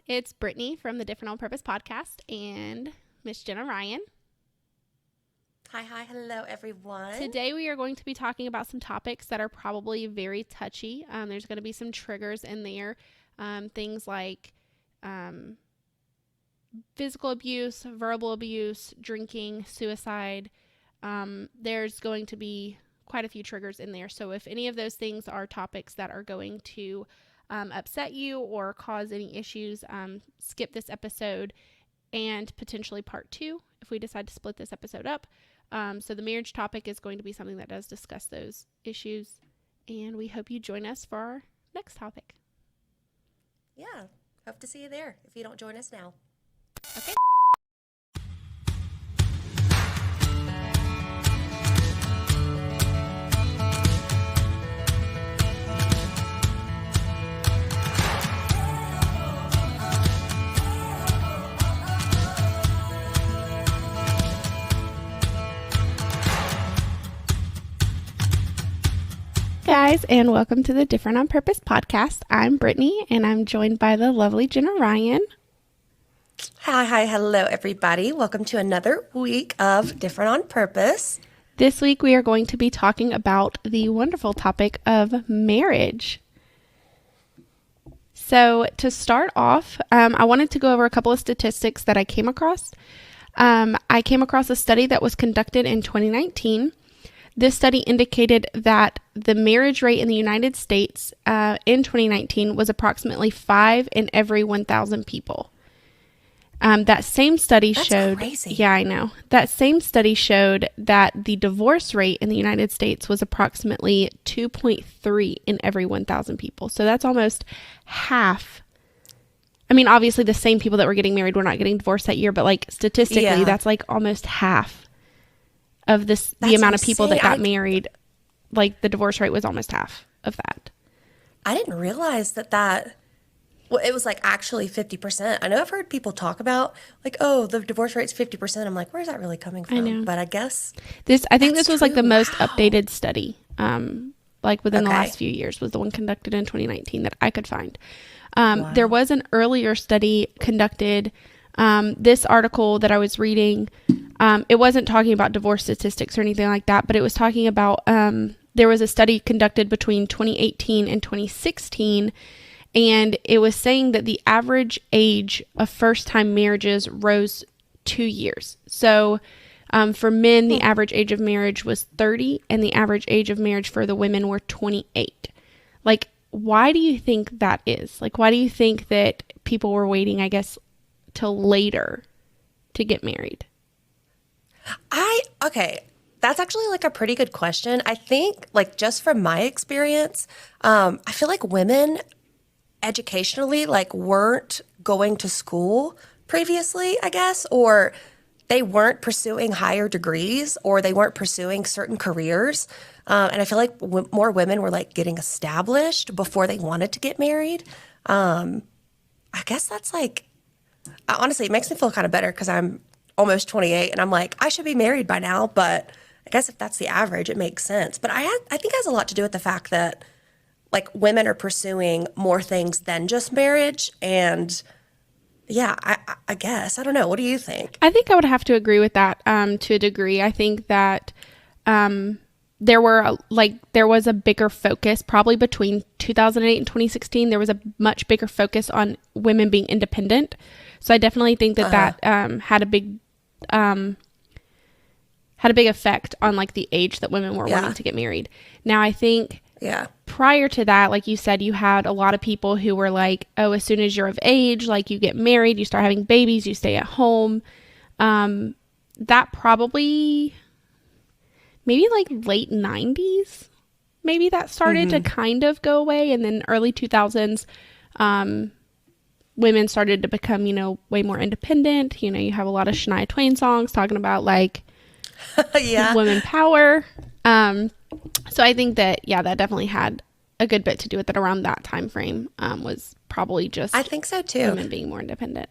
It's Brittany from the Different on Purpose podcast and Miss Jenna Ryan. Hi, hello everyone. Today we are going to be talking about some topics that are probably very touchy. There's going to be some triggers in there, things like physical abuse, verbal abuse, drinking, suicide. There's going to be quite a few triggers in there. So if any of those things are topics that are going to upset you or cause any issues, skip this episode and potentially part 2 if we decide to split this episode up. So the marriage topic is going to be something that does discuss those issues, and we hope you join us for our next topic. Yeah, hope to see you there if you don't join us now. Okay. Guys, and welcome to the Different on Purpose podcast. I'm Brittany, and I'm joined by the lovely Jenna Ryan. Hi, hello everybody. Welcome to another week of Different on Purpose. This week we are going to be talking about the wonderful topic of marriage. So to start off, I wanted to go over a couple of statistics that I came across. I came across a study that was conducted in 2019. This study indicated that the marriage rate in the United States in 2019 was approximately 5 in every 1,000 people. That same study showed... Crazy. Yeah, I know. That same study showed that the divorce rate in the United States was approximately 2.3 in every 1,000 people. So that's almost half. I mean, obviously the same people that were getting married were not getting divorced that year, but like statistically, that's like almost half of this, the amount of people that got married. Like the divorce rate was almost half of that. I didn't realize that well, it was like actually 50%. I know I've heard people talk about like, oh, the divorce rate's 50%. I'm like, where's that really coming from? I know. But I guess I think this was like the most Wow. updated study, like within the last few years, was the one conducted in 2019 that I could find. Wow. There was an earlier study conducted. This article that I was reading, it wasn't talking about divorce statistics or anything like that, but it was talking about, there was a study conducted between 2018 and 2016, and it was saying that the average age of first-time marriages rose 2 years. So for men, the average age of marriage was 30, and the average age of marriage for the women were 28. Like, why do you think that is? Like, why do you think that people were waiting, I guess, till later to get married? Okay, that's actually like a pretty good question. I think like just from my experience, I feel like women educationally like weren't going to school previously, I guess, or they weren't pursuing higher degrees, or they weren't pursuing certain careers. And I feel like more women were like getting established before they wanted to get married. I guess that's like, honestly, it makes me feel kind of better because I'm almost 28 and I'm like, I should be married by now. But I guess if that's the average, it makes sense. But I think it has a lot to do with the fact that like women are pursuing more things than just marriage. And yeah, I guess, I don't know. What do you think? I think I would have to agree with that to a degree. I think that there was a bigger focus probably between 2008 and 2016. There was a much bigger focus on women being independent. So I definitely think that had a big effect on like the age that women were wanting to get married. Now I think prior to that, like you said, you had a lot of people who were like, oh, as soon as you're of age, like you get married, you start having babies, you stay at home. That probably maybe like late 90s, maybe that started to kind of go away. And then early 2000s, women started to become, way more independent. You have a lot of Shania Twain songs talking about like women power. So I think that, that definitely had a good bit to do with it around that time frame, was probably just, I think so too, women being more independent.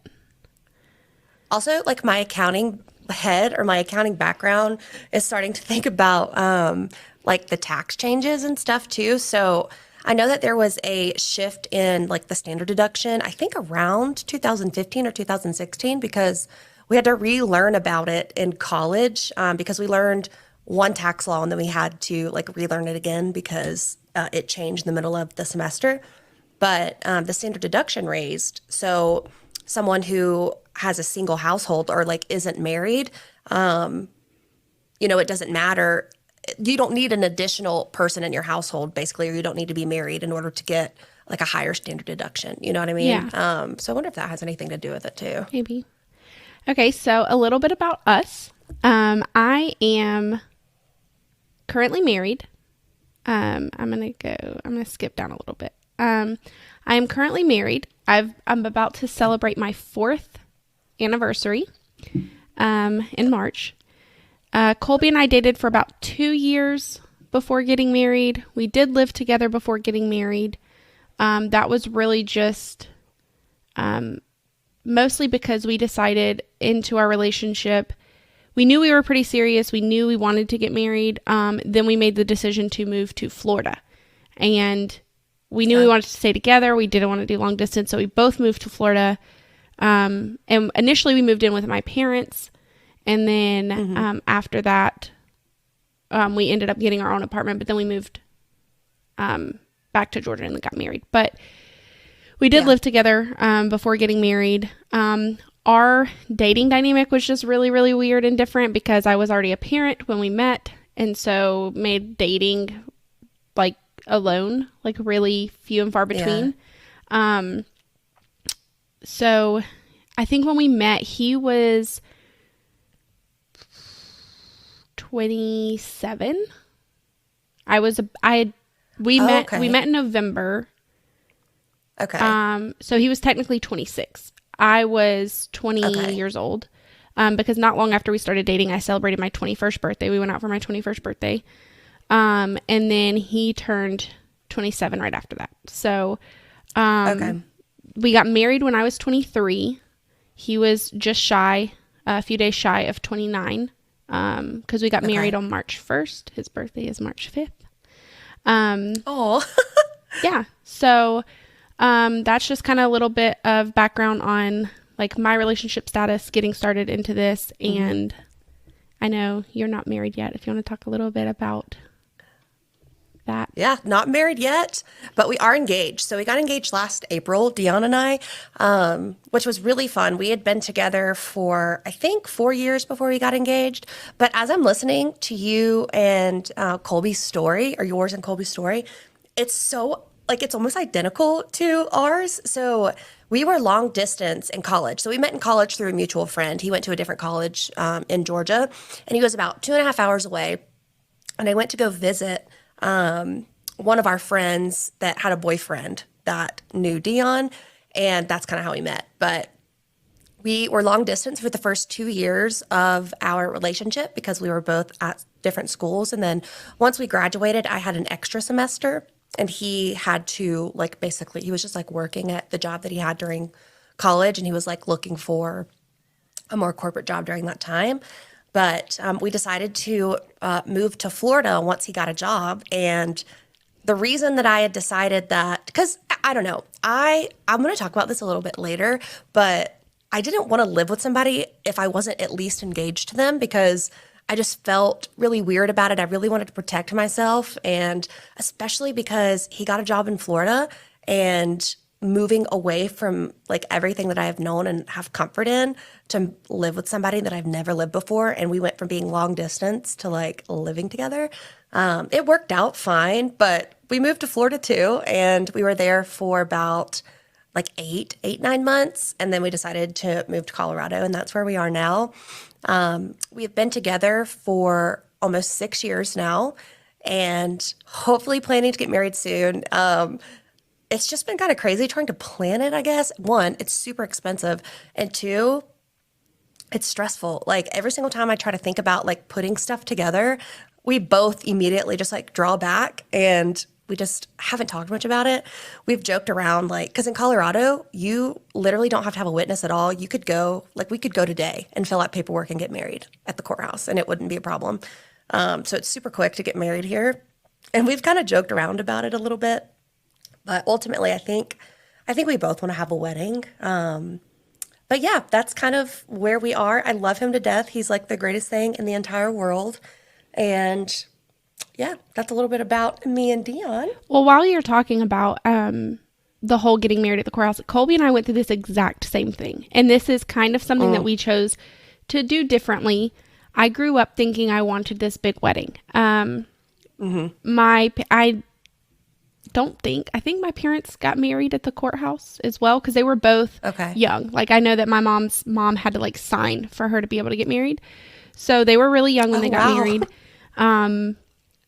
Also, like my accounting head or my accounting background is starting to think about like the tax changes and stuff too. So I know that there was a shift in like the standard deduction, I think around 2015 or 2016, because we had to relearn about it in college because we learned one tax law and then we had to like relearn it again because it changed in the middle of the semester. But the standard deduction raised. So someone who has a single household or like isn't married, it doesn't matter. You don't need an additional person in your household, basically, or you don't need to be married in order to get like a higher standard deduction. You know what I mean? Yeah. So I wonder if that has anything to do with it too. Maybe. Okay, so a little bit about us. I am currently married. I'm gonna skip down a little bit. I am currently married. I'm about to celebrate my 4th anniversary in March. Colby and I dated for about 2 years before getting married. We did live together before getting married. That was really just mostly because we decided into our relationship. We knew we were pretty serious. We knew we wanted to get married. Then we made the decision to move to Florida. And we knew we wanted to stay together. We didn't want to do long distance. So we both moved to Florida. And initially we moved in with my parents. And then after that, we ended up getting our own apartment. But then we moved back to Georgia and then got married. But we did live together before getting married. Our dating dynamic was just really, really weird and different because I was already a parent when we met. And so made dating like alone, like really few and far between. Yeah. So I think when we met, he was 27. We met in November. Okay. So he was technically 26. I was 20 years old. Because not long after we started dating, I celebrated my 21st birthday. We went out for my 21st birthday. And then he turned 27 right after that. So, we got married when I was 23. He was just a few days shy of 29. Because we got married on March 1st. His birthday is March 5th. Yeah. So, that's just kind of a little bit of background on like my relationship status, getting started into this. And I know you're not married yet. If you want to talk a little bit about that. Yeah, not married yet, but we are engaged. So we got engaged last April, Dion and I, which was really fun. We had been together for, I think, 4 years before we got engaged. But as I'm listening to you and Colby's story, or yours and Colby's story, it's so, like, it's almost identical to ours. So we were long distance in college. So we met in college through a mutual friend. He went to a different college in Georgia, and he was about 2.5 hours away. And I went to go visit one of our friends that had a boyfriend that knew Dion, and that's kind of how we met. But we were long distance for the first 2 years of our relationship because we were both at different schools. And then once we graduated, I had an extra semester, and he had to, like, basically, he was just like working at the job that he had during college, and he was like looking for a more corporate job during that time. But we decided to move to Florida once he got a job. And the reason that I had decided that, because I don't know, I'm going to talk about this a little bit later, but I didn't want to live with somebody if I wasn't at least engaged to them, because I just felt really weird about it. I really wanted to protect myself, and especially because he got a job in Florida, and moving away from like everything that I have known and have comfort in to live with somebody that I've never lived before. And we went from being long distance to like living together. It worked out fine, but we moved to Florida too. And we were there for about like 9 months. And then we decided to move to Colorado, and that's where we are now. We have been together for almost 6 years now, and hopefully planning to get married soon. It's just been kind of crazy trying to plan it, I guess. One, it's super expensive. And two, it's stressful. Like every single time I try to think about like putting stuff together, we both immediately just like draw back, and we just haven't talked much about it. We've joked around like, because in Colorado, you literally don't have to have a witness at all. You could go, like we could go today and fill out paperwork and get married at the courthouse, and it wouldn't be a problem. So it's super quick to get married here. And we've kind of joked around about it a little bit. But ultimately, I think we both want to have a wedding. But yeah, that's kind of where we are. I love him to death. He's like the greatest thing in the entire world. And yeah, that's a little bit about me and Dion. Well, while you're talking about the whole getting married at the courthouse, Colby and I went through this exact same thing. And this is kind of something that we chose to do differently. I grew up thinking I wanted this big wedding. I think my parents got married at the courthouse as well, because they were both young. Like, I know that my mom's mom had to like sign for her to be able to get married. So they were really young when they got married.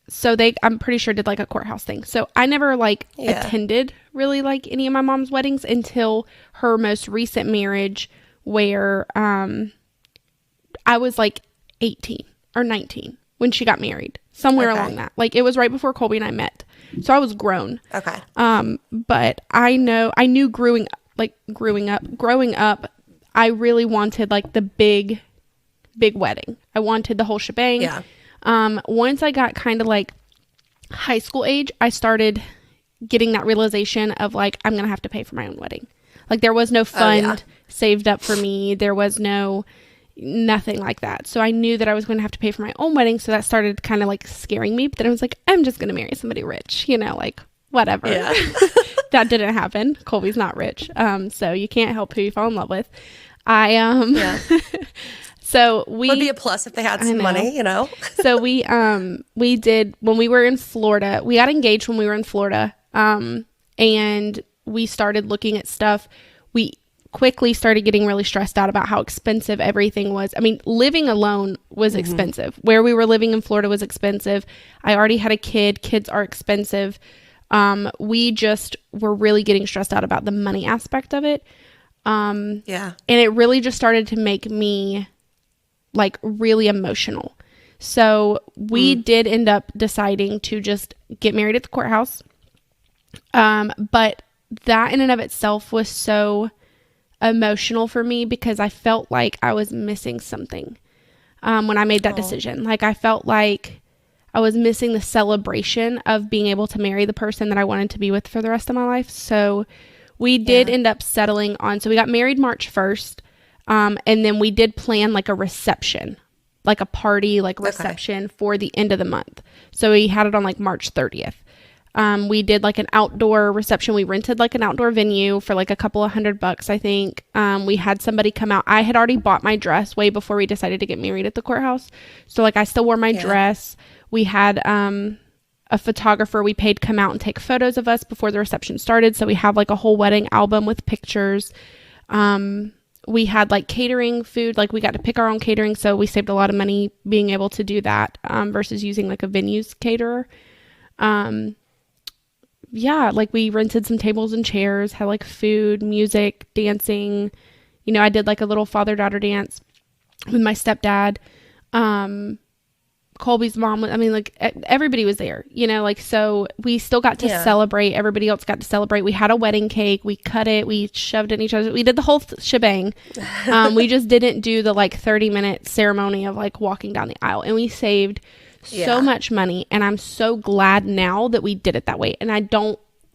So I'm pretty sure did like a courthouse thing. So I never like attended really like any of my mom's weddings until her most recent marriage, where I was like 18 or 19 when she got married, somewhere along that. Like, it was right before Colby and I met. So I was grown. Okay. But I knew growing up, I really wanted like the big wedding. I wanted the whole shebang. Yeah. Once I got kind of like high school age, I started getting that realization of like, I'm going to have to pay for my own wedding. Like, there was no fund saved up for me. There was nothing like that. So I knew that I was going to have to pay for my own wedding. So that started kind of like scaring me. But then I was like, I'm just going to marry somebody rich, like whatever. Yeah. That didn't happen. Colby's not rich. So you can't help who you fall in love with. So would be a plus if they had some money, So we did, when we were in Florida, we got engaged when we were in Florida. And we started looking at stuff. We quickly started getting really stressed out about how expensive everything was. I mean, living alone was expensive. Where we were living in Florida was expensive. I already had a kid. Kids are expensive. We just were really getting stressed out about the money aspect of it. And it really just started to make me like really emotional. So we did end up deciding to just get married at the courthouse. But that in and of itself was so emotional for me, because I felt like I was missing something when I made that decision. Like, I felt like I was missing the celebration of being able to marry the person that I wanted to be with for the rest of my life. So we did end up settling on, so we got married March 1st. And then we did plan like a reception, like a party, like reception for the end of the month. So we had it on like March 30th. We did like an outdoor reception. We rented like an outdoor venue for like a couple of $100, I think. We had somebody come out. I had already bought my dress way before we decided to get married at the courthouse. So like, I still wore my dress. We had, a photographer we paid come out and take photos of us before the reception started. So we have like a whole wedding album with pictures. We had like catering food, like we got to pick our own catering. So we saved a lot of money being able to do that, versus using like a venue's caterer. Like we rented some tables and chairs, had like food, music, dancing. I did like a little father-daughter dance with my stepdad. Colby's mom, like everybody was there, so we still got to celebrate. Everybody else got to celebrate. We had a wedding cake. We cut it. We shoved it in each other. We did the whole shebang. We just didn't do the like 30-minute ceremony of like walking down the aisle, and we saved so much money. And I'm so glad now that we did it that way. And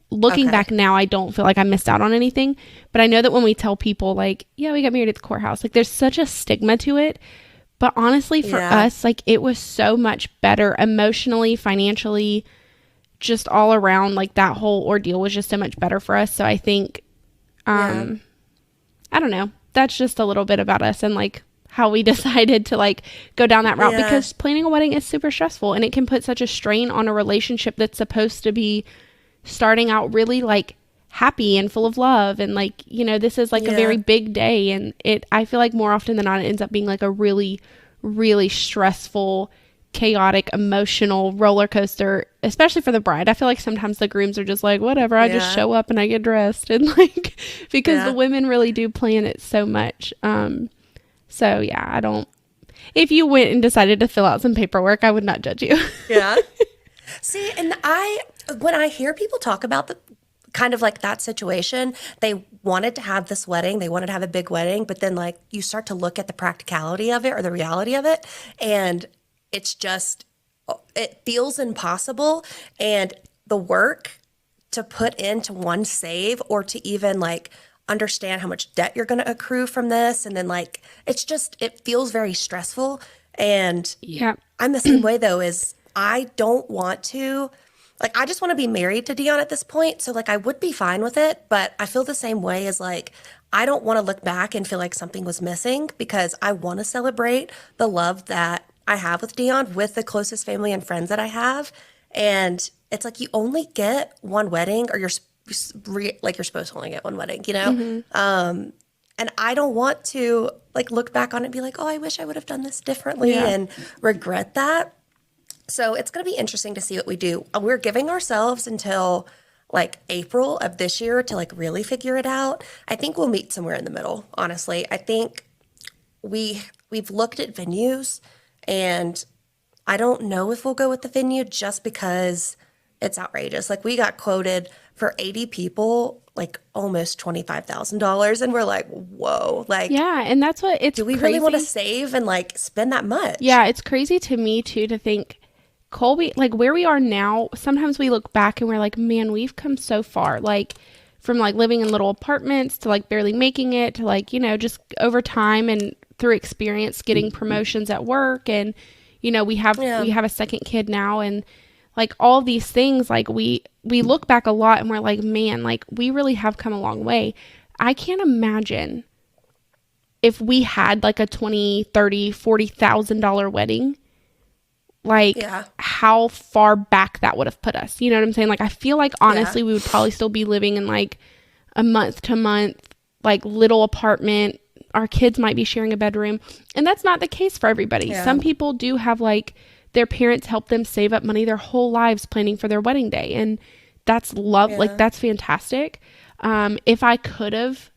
looking back now, I don't feel like I missed out on anything, but I know that when we tell people like, yeah, we got married at the courthouse, like there's such a stigma to it. But honestly, for us, like it was so much better emotionally, financially, just all around. Like that whole ordeal was just so much better for us. So I think, I don't know. That's just a little bit about us and like how we decided to like go down that route, because planning a wedding is super stressful, and it can put such a strain on a relationship that's supposed to be starting out really like happy and full of love. And like, this is like a very big day, and I feel like more often than not, it ends up being like a really, really stressful, chaotic, emotional roller coaster, especially for the bride. I feel like sometimes the grooms are just like, whatever, I just show up and I get dressed, and like, because the women really do plan it so much. So yeah, if you went and decided to fill out some paperwork, I would not judge you. See, and when I hear people talk about the kind of like that situation, they wanted to have this wedding, they wanted to have a big wedding, but then like you start to look at the practicality of it or the reality of it, and it feels impossible, and the work to put into one save or to even like understand how much debt you're going to accrue from this. And then like, it feels very stressful. And Yeah. I'm the same way though, is I don't want to, like, I just want to be married to Dion at this point. So like, I would be fine with it, but I feel the same way as like, I don't want to look back and feel like something was missing because I want to celebrate the love that I have with Dion with the closest family and friends that I have. And it's like, you only get one wedding or you're supposed to only get one wedding, you know? And I don't want to like look back on it and be like, oh, I wish I would have done this differently and regret that. So it's going to be interesting to see what we do. We're giving ourselves until like April of this year to like really figure it out. I think we'll meet somewhere in the middle, honestly. I think we've looked at venues and I don't know if we'll go with the venue just because it's outrageous. Like we got quoted for 80 people, like almost $25,000. And we're like, whoa, like, Yeah. And that's what it's do we really want to save and like spend that much? Yeah. It's crazy to me too, to think Colby, like where we are now, sometimes we look back and we're like, man, we've come so far. Like from like living in little apartments to like barely making it to like, you know, just over time and through experience getting promotions at work. And, you know, we have a second kid now and like all these things, like we look back a lot and we're like, man, like we really have come a long way. I can't imagine if we had like a $20,000, $30,000, $40,000 wedding, like how far back that would have put us. You know what I'm saying? Like, I feel like honestly, we would probably still be living in like a month to month, like little apartment. Our kids might be sharing a bedroom. And that's not the case for everybody. Yeah. Some people do have like their parents help them save up money their whole lives planning for their wedding day. And that's love. Yeah. Like that's fantastic. If I could have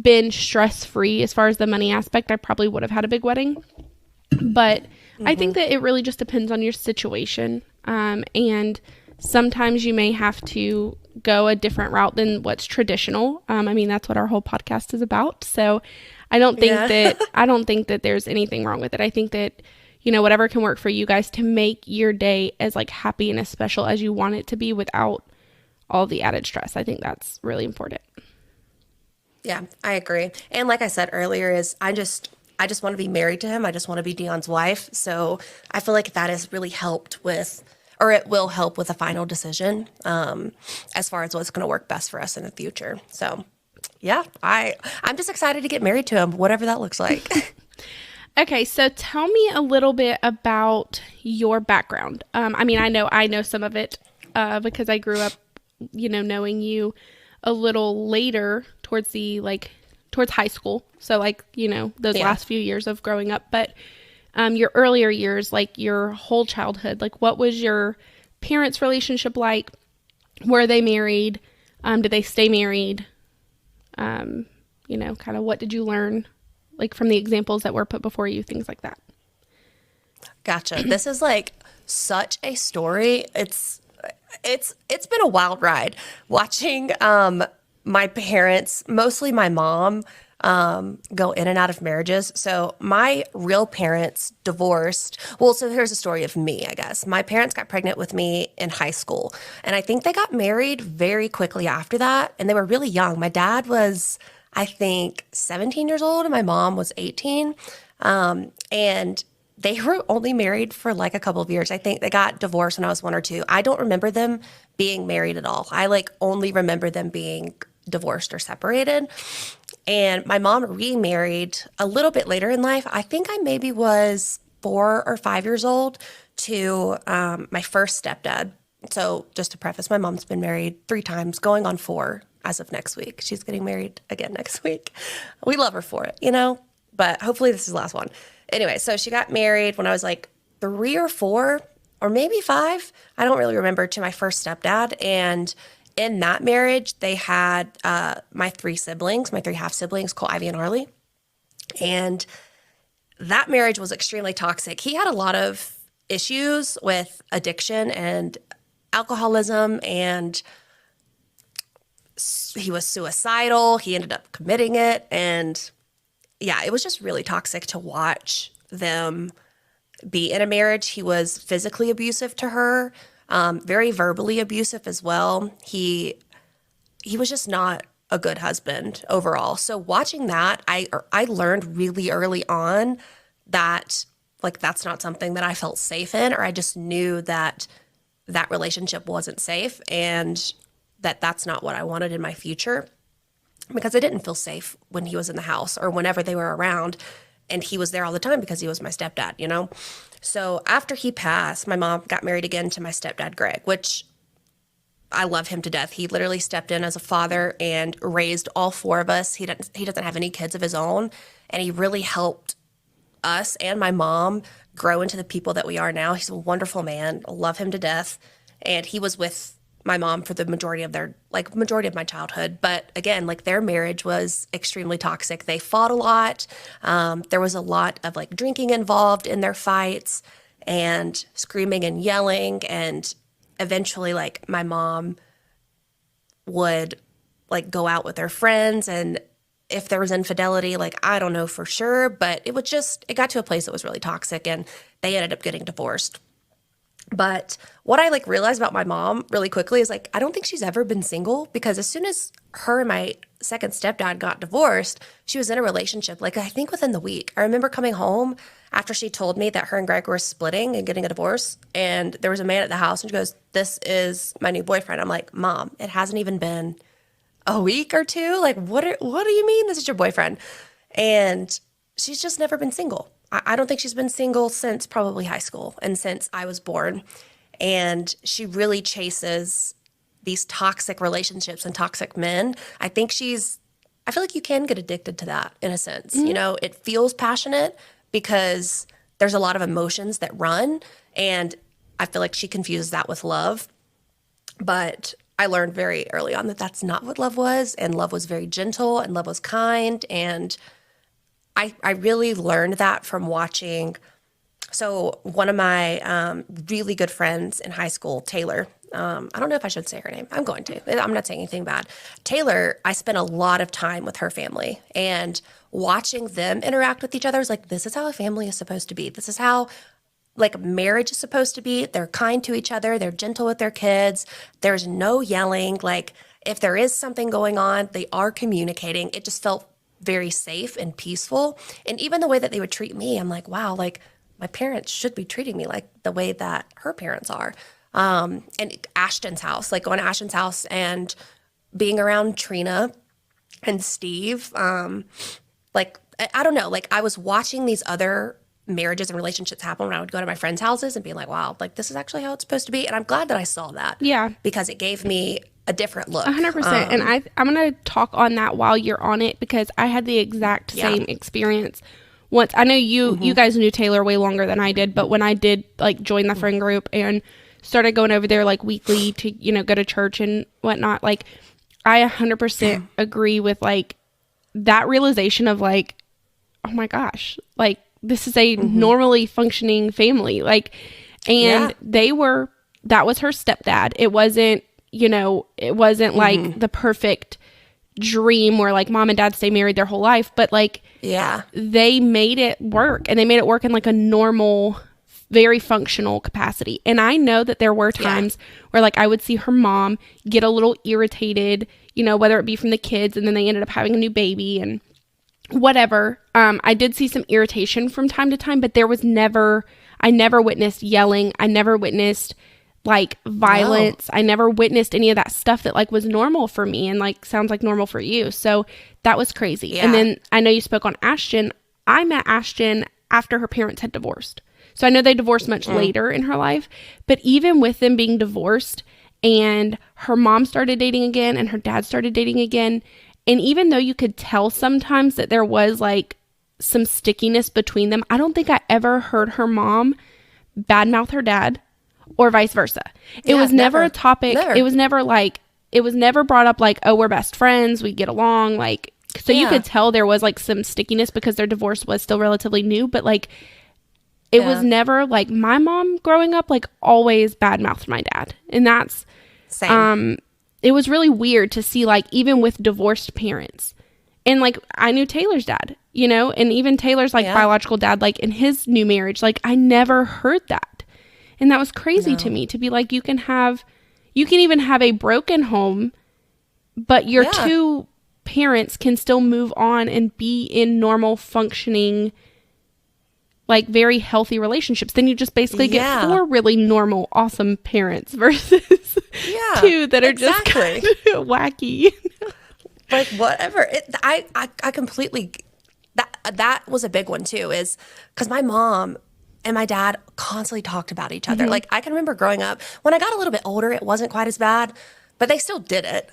been stress-free as far as the money aspect, I probably would have had a big wedding. But I think that it really just depends on your situation. And sometimes you may have to go a different route than what's traditional. I mean, that's what our whole podcast is about. So I don't think that there's anything wrong with it. I think that, you know, whatever can work for you guys to make your day as like happy and as special as you want it to be without all the added stress. I think that's really important. Yeah, I agree. And like I said earlier, I just want to be married to him. I just want to be Dion's wife. So I feel like that has really helped with, or it will help with a final decision as far as what's going to work best for us in the future. So yeah, I'm just excited to get married to him, whatever that looks like. Okay, so tell me a little bit about your background. I mean, I know some of it because I grew up, you know, knowing you a little later towards high school. So like, you know, those last few years of growing up, but your earlier years, like your whole childhood, like what was your parents' relationship like? Were they married? Did they stay married? You know, kind of what did you learn like from the examples that were put before you, things like that? Gotcha. This is like such a story. It's been a wild ride watching my parents, mostly my mom, go in and out of marriages. So my real parents divorced. Well, so here's a story of me, I guess. My parents got pregnant with me in high school, and I think they got married very quickly after that, and they were really young. My dad was, I think, 17 years old, and my mom was 18. And they were only married for like a couple of years. I think they got divorced when I was 1 or 2. I don't remember them being married at all. I like only remember them being divorced or separated. And my mom remarried a little bit later in life. I think I maybe was 4 or 5 years old to my first stepdad. So just to preface, my mom's been married 3 times, going on 4 as of next week. She's getting married again next week. We love her for it, you know, but hopefully this is the last one. Anyway, so she got married when I was like 3 or 4 or maybe 5. I don't really remember, to my first stepdad. And in that marriage, they had my 3 siblings, my 3 half siblings, Cole, Ivy, and Harley. And that marriage was extremely toxic. He had a lot of issues with addiction and alcoholism, and he was suicidal. He ended up committing it. And yeah, it was just really toxic to watch them be in a marriage. He was physically abusive to her. very verbally abusive as well. He was just not a good husband overall. So watching that, I learned really early on that like that's not something that I felt safe in, or I just knew that that relationship wasn't safe and that that's not what I wanted in my future, because I didn't feel safe when he was in the house or whenever they were around, and he was there all the time because he was my stepdad, you know? So after he passed, my mom got married again to my stepdad, Greg, which I love him to death. He literally stepped in as a father and raised all four of us. He doesn't have any kids of his own, and he really helped us and my mom grow into the people that we are now. He's a wonderful man. I love him to death. And he was with my mom for the majority of my childhood. But again, like their marriage was extremely toxic. They fought a lot. There was a lot of like drinking involved in their fights and screaming and yelling. And eventually like my mom would like go out with their friends, and if there was infidelity, like I don't know for sure, but it got to a place that was really toxic, and they ended up getting divorced. But what I like realized about my mom really quickly is like I don't think she's ever been single, because as soon as her and my second stepdad got divorced, she was in a relationship. Like I think within the week. I remember coming home after she told me that her and Greg were splitting and getting a divorce, and there was a man at the house, and she goes, "This is my new boyfriend." I'm like, "Mom, it hasn't even been a week or two. Like, what do you mean this is your boyfriend?" And she's just never been single. I don't think she's been single since probably high school and since I was born. And she really chases these toxic relationships and toxic men. I feel like you can get addicted to that in a sense. Mm-hmm. You know, it feels passionate because there's a lot of emotions that run. And I feel like she confuses that with love. But I learned very early on that that's not what love was, and love was very gentle, and love was kind, and I really learned that from watching. So one of my really good friends in high school, Taylor, I don't know if I should say her name. I'm going to. I'm not saying anything bad. Taylor, I spent a lot of time with her family, and watching them interact with each other is like, this is how a family is supposed to be. This is how like marriage is supposed to be. They're kind to each other. They're gentle with their kids. There's no yelling. Like if there is something going on, they are communicating. It just felt very safe and peaceful. And even the way that they would treat me, I'm like, wow, like my parents should be treating me like the way that her parents are. And Ashton's house, like going to Ashton's house and being around Trina and Steve, like, I don't know, like I was watching these other marriages and relationships happen when I would go to my friends' houses and be like, wow, like this is actually how it's supposed to be. And I'm glad that I saw that. Yeah. Because it gave me a different look. 100%. And I'm going to talk on that while you're on it, because I had the exact same experience. Once I know you guys knew Taylor way longer than I did, but when I did like join the friend group and started going over there like weekly to, you know, go to church and whatnot, like I 100% agree with like that realization of like, oh my gosh, like this is a normally functioning family. Like, and that was her stepdad. It wasn't, you know, it wasn't like the perfect dream where like mom and dad stay married their whole life, but like, they made it work, and they made it work in like a normal, very functional capacity. And I know that there were times where like I would see her mom get a little irritated, you know, whether it be from the kids, and then they ended up having a new baby and whatever. I did see some irritation from time to time, but I never witnessed yelling. I never witnessed like violence. No. I never witnessed any of that stuff that like was normal for me and like sounds like normal for you. So that was crazy. Yeah. And then I know you spoke on Ashton. I met Ashton after her parents had divorced. So I know they divorced much later in her life, but even with them being divorced and her mom started dating again and her dad started dating again, and even though you could tell sometimes that there was like some stickiness between them, I don't think I ever heard her mom badmouth her dad or vice versa. It was never a topic. Never. It was never brought up like, oh, we're best friends, we get along. Like, so you could tell there was like some stickiness because their divorce was still relatively new, but like, it was never like my mom growing up, like always badmouthed my dad. And that's, same. It was really weird to see like, even with divorced parents, and like, I knew Taylor's dad, you know, and even Taylor's like biological dad, like in his new marriage, like I never heard that. And that was crazy to me, to be like, you can even have a broken home, but your two parents can still move on and be in normal functioning, like very healthy relationships. Then you just basically get 4 really normal, awesome parents versus 2 that are just kind of wacky. Like whatever. I completely, that was a big one too, is because my mom and my dad constantly talked about each other. Like I can remember growing up, when I got a little bit older, it wasn't quite as bad, but they still did it.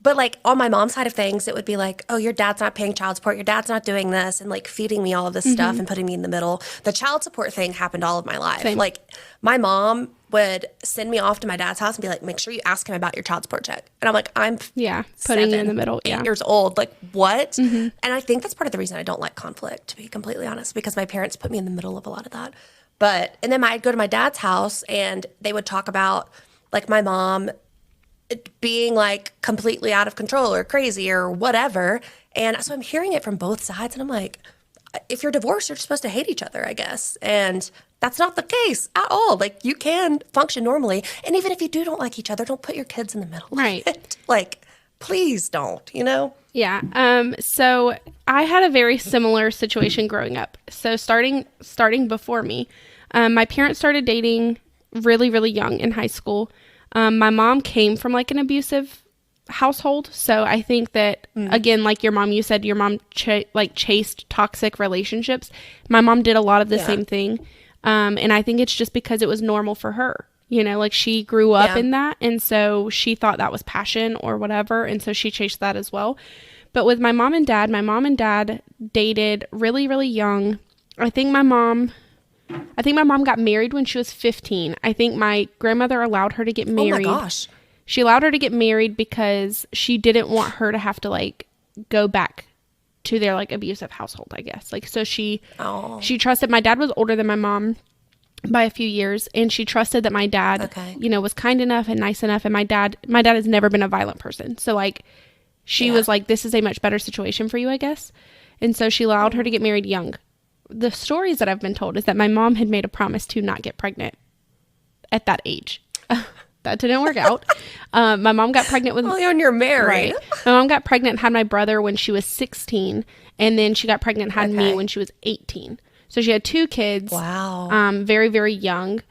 But like on my mom's side of things, it would be like, oh, your dad's not paying child support. Your dad's not doing this, and like feeding me all of this stuff and putting me in the middle. The child support thing happened all of my life. Same. Like my mom would send me off to my dad's house and be like, make sure you ask him about your child support check. And I'm like, I'm putting you in the middle. 8 years old. Like what? And I think that's part of the reason I don't like conflict, to be completely honest, because my parents put me in the middle of a lot of that. And then I'd go to my dad's house and they would talk about like my mom being like completely out of control or crazy or whatever. And so I'm hearing it from both sides. And I'm like, if you're divorced, you're supposed to hate each other, I guess. And that's not the case at all. Like you can function normally. And even if you don't like each other, don't put your kids in the middle. Right. Of it. Like, please don't, you know? Yeah. So I had a very similar situation growing up. So starting before me, my parents started dating really, really young in high school. My mom came from like an abusive household. So I think that, again, like your mom, you said your mom chased toxic relationships. My mom did a lot of the same thing. And I think it's just because it was normal for her, you know, like she grew up in that. And so she thought that was passion or whatever. And so she chased that as well. But with my mom and dad dated really, really young. I think my mom got married when she was 15. I think my grandmother allowed her to get married. Oh my gosh. She allowed her to get married because she didn't want her to have to like go back to their like abusive household, I guess. Like, so she trusted, my dad was older than my mom by a few years, and she trusted that my dad, you know, was kind enough and nice enough. And my dad has never been a violent person. So like, she was like, this is a much better situation for you, I guess. And so she allowed her to get married young. The stories that I've been told is that my mom had made a promise to not get pregnant at that age. That didn't work out. My mom got pregnant with... Well, when you're married. Right. My mom got pregnant and had my brother when she was 16. And then she got pregnant and had me when she was 18. So she had 2 kids. Wow. Very, very young.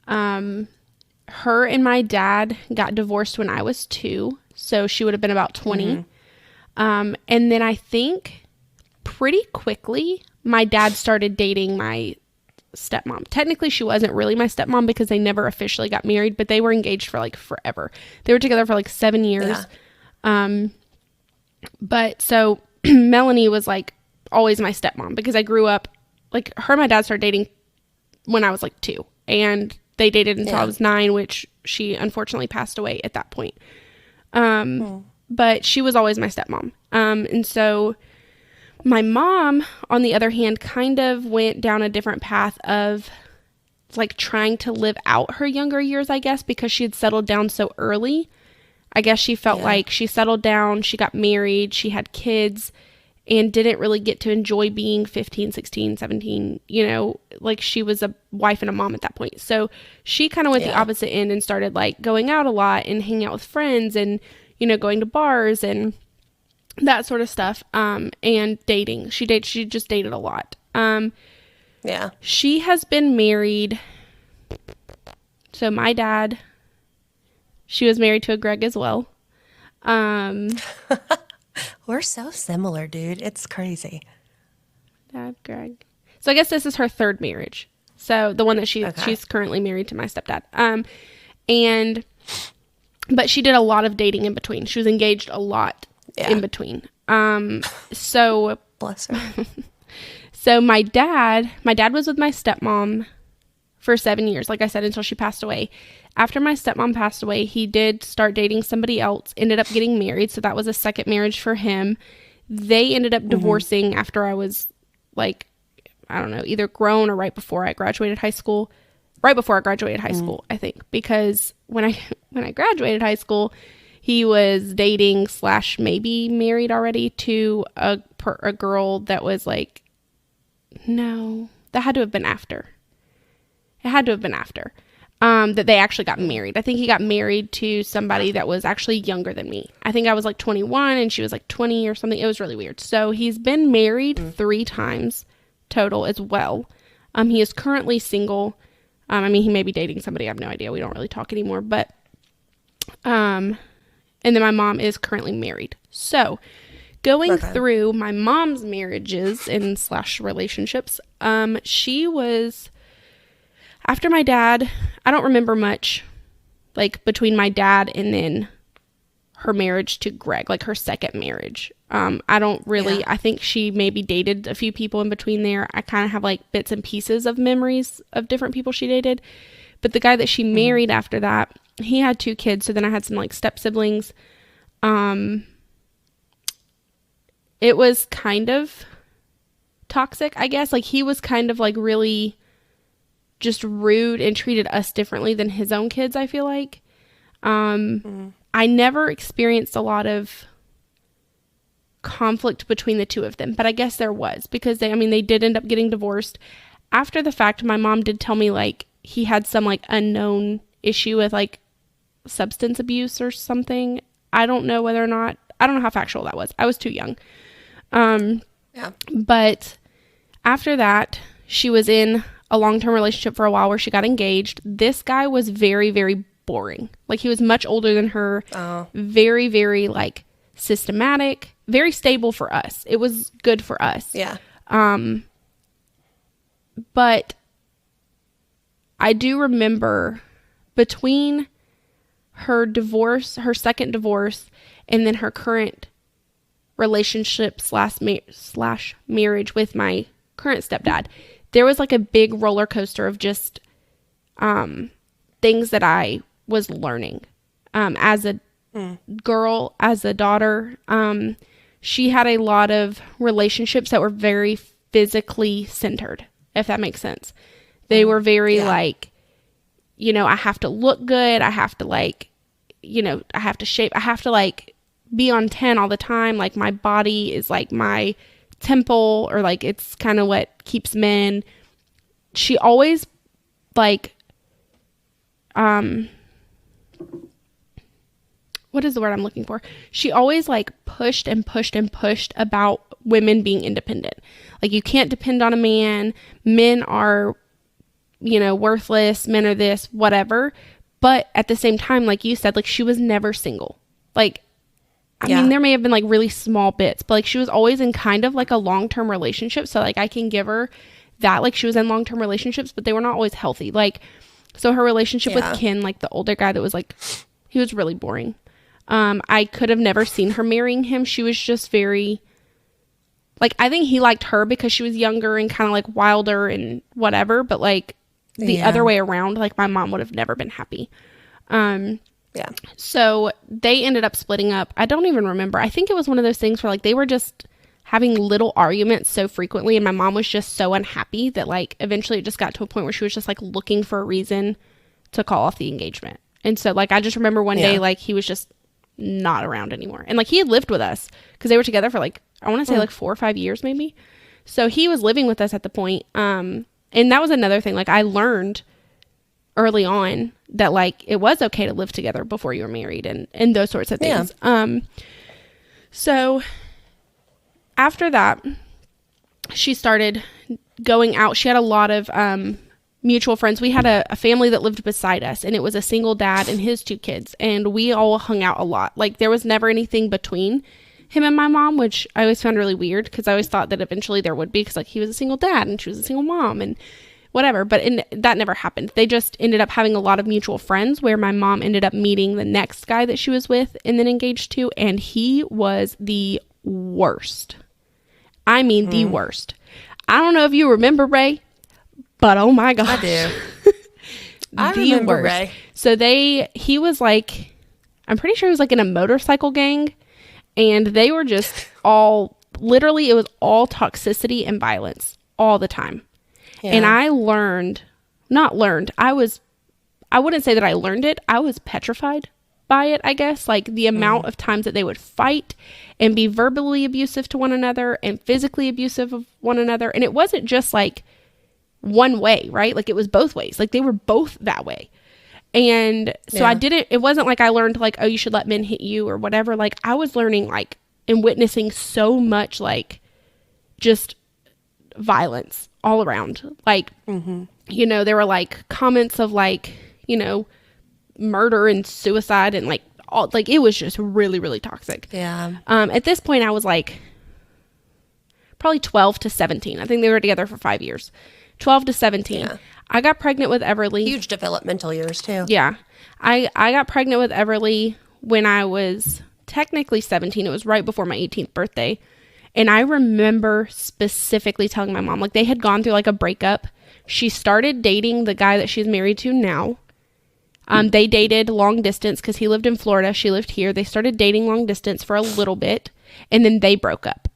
Her and my dad got divorced when I was 2. So she would have been about 20. And then I think pretty quickly... my dad started dating my stepmom. Technically, she wasn't really my stepmom because they never officially got married, but they were engaged for like forever. They were together for like 7 years. Yeah. But so Melanie was like always my stepmom because I grew up, like her and my dad started dating when I was like 2. And they dated until I was 9, which she unfortunately passed away at that point. But she was always my stepmom. And so... my mom, on the other hand, kind of went down a different path of like trying to live out her younger years, I guess, because she had settled down so early. I guess she felt like she settled down, she got married, she had kids, and didn't really get to enjoy being 15, 16, 17, you know, like she was a wife and a mom at that point. So she kind of went the opposite end and started like going out a lot and hanging out with friends and, you know, going to bars and that sort of stuff, and dating. She just dated a lot. She has been married. So my dad, she was married to a Greg as well. We're so similar, dude. It's crazy. Dad, Greg. So I guess this is her 3rd marriage. So the one that she's currently married to my stepdad. But she did a lot of dating in between. She was engaged a lot in between. So bless her. So my dad was with my stepmom for 7 years, like I said, until she passed away. After my stepmom passed away, he did start dating somebody else, ended up getting married. So that was a second marriage for him. They ended up divorcing after I was like, I don't know, either grown or right before I graduated high school. Right before I graduated high school, I think, because when I graduated high school, he was dating / maybe married already to a girl that was like, no, that had to have been after. it had to have been after, that they actually got married. I think he got married to somebody that was actually younger than me. I think I was like 21 and she was like 20 or something. It was really weird. So he's been married 3 times total as well. He is currently single. I mean, he may be dating somebody. I have no idea. We don't really talk anymore, but, and then my mom is currently married. So going through my mom's marriages and / relationships, she was, after my dad, I don't remember much, like, between my dad and then her marriage to Greg, like her second marriage. I don't really, I think she maybe dated a few people in between there. I kind of have like bits and pieces of memories of different people she dated. But the guy that she married after that, he had 2 kids. So then I had some like step siblings. It was kind of toxic, I guess. Like, he was kind of like really just rude and treated us differently than his own kids, I feel like. I never experienced a lot of conflict between the 2 of them, but I guess there was, because they did end up getting divorced. After the fact, my mom did tell me like he had some like unknown issue with like substance abuse or something. I don't know how factual that was. I was too young. But after that, she was in a long-term relationship for a while where she got engaged. This guy was very, very boring. Like, he was much older than her. Very, very like systematic, very stable for us. It was good for us. But I do remember between her divorce, her second divorce, and then her current relationship / marriage with my current stepdad, there was like a big roller coaster of just things that I was learning as a girl, as a daughter. She had a lot of relationships that were very physically centered, if that makes sense. They were very like, I have to look good. I have to like, I have to shape. I have to like be on 10 all the time. Like, my body is like my temple, or like it's kind of what keeps men. She always like, what is the word I'm looking for? She always like pushed and pushed and pushed about women being independent. Like, you can't depend on a man. Men are, worthless. Men are this, whatever. But at the same time, like you said, like, she was never single. Like, I mean, there may have been like really small bits, but like she was always in kind of like a long-term relationship. So like I can give her that, like she was in long-term relationships, but they were not always healthy. Like, so her relationship with Ken, like the older guy that was like, he was really boring. I could have never seen her marrying him. She was just very, like, I think he liked her because she was younger and kind of like wilder and whatever, but like the other way around, like my mom would have never been happy. So they ended up splitting up. I don't even remember. I think it was one of those things where like they were just having little arguments so frequently, and my mom was just so unhappy that like eventually it just got to a point where she was just like looking for a reason to call off the engagement. And so like I just remember one day like he was just not around anymore, and like he had lived with us because they were together for like, I want to say like 4 or 5 years maybe. So he was living with us at the point. And that was another thing. Like, I learned early on that like it was okay to live together before you were married and those sorts of things. So after that, she started going out. She had a lot of mutual friends. We had a family that lived beside us, and it was a single dad and his 2 kids, and we all hung out a lot. Like, there was never anything between him and my mom, which I always found really weird because I always thought that eventually there would be, because like he was a single dad and she was a single mom and whatever, but that never happened. They just ended up having a lot of mutual friends, where my mom ended up meeting the next guy that she was with and then engaged to, and he was the worst. I mean, the worst. I don't know if you remember Ray, but oh my gosh. I do. I remember worst. Ray. So he was like, I'm pretty sure he was like in a motorcycle gang, and they were just all, literally it was all toxicity and violence all the time. And I I wouldn't say that I learned it. I was petrified by it, I guess. Like the amount of times that they would fight and be verbally abusive to one another and physically abusive of one another. And it wasn't just like one way, right? Like it was both ways. Like they were both that way. And so it wasn't like I learned like, oh, you should let men hit you or whatever. Like I was learning like and witnessing so much like just violence all around. Like, you know, there were like comments of like, you know, murder and suicide and like all, like it was just really, really toxic. Yeah. At this point I was like probably 12 to 17. I think they were together for 5 years. 12 to 17. Yeah. I got pregnant with Everly. Huge developmental years too. Yeah. I got pregnant with Everly when I was technically 17. It was right before my 18th birthday. And I remember specifically telling my mom, like they had gone through like a breakup. She started dating the guy that she's married to now. They dated long distance because he lived in Florida. She lived here. They started dating long distance for a little bit. And then they broke up.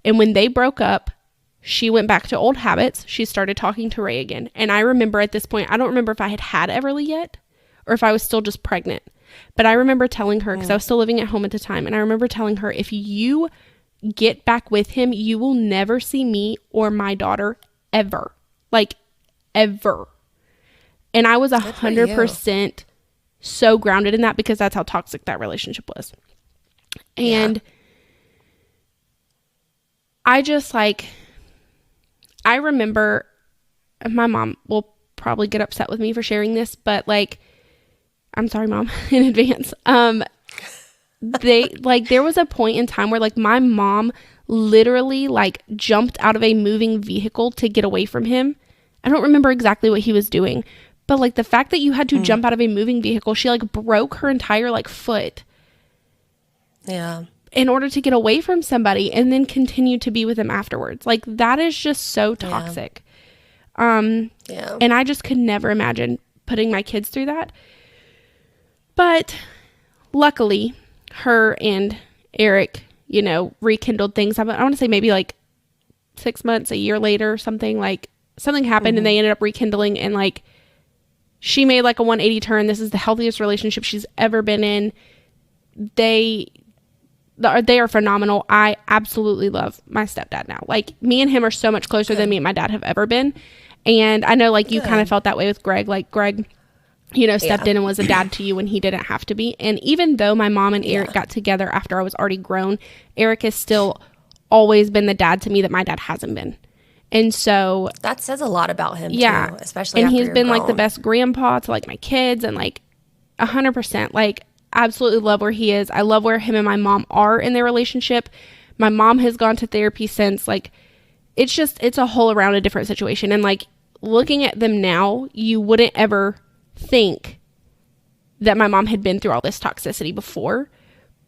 And when they broke up, she went back to old habits. She started talking to Ray again. And I remember at this point, I don't remember if I had Everly yet or if I was still just pregnant. But I remember telling her, because I was still living at home at the time, and I remember telling her, if you get back with him, you will never see me or my daughter ever. Like, ever. And I was 100% so grounded in that because that's how toxic that relationship was. And I just like... I remember, my mom will probably get upset with me for sharing this, but like, I'm sorry, Mom, in advance. There was a point in time where like my mom literally like jumped out of a moving vehicle to get away from him. I don't remember exactly what he was doing, but like the fact that you had to jump out of a moving vehicle, she like broke her entire like foot. Yeah. In order to get away from somebody and then continue to be with them afterwards. Like that is just so toxic. And I just could never imagine putting my kids through that. But luckily her and Eric, you know, rekindled things. I want to say maybe like 6 months, a year later or something, like something happened and they ended up rekindling, and like she made like a 180 turn. This is the healthiest relationship she's ever been in. They are phenomenal. I absolutely love my stepdad now. Like me and him are so much closer than me and my dad have ever been. And I know like you kind of felt that way with Greg. Like Greg, you know, stepped in and was a dad to you when he didn't have to be. And even though my mom and Eric got together after I was already grown, Eric has still always been the dad to me that my dad hasn't been. And so that says a lot about him too, especially and after he's been grown. like the best grandpa to like my kids, and like 100%. Like absolutely love where he is. I love where him and my mom are in their relationship. My mom has gone to therapy since. Like it's a whole around a different situation. And like looking at them now, you wouldn't ever think that my mom had been through all this toxicity before.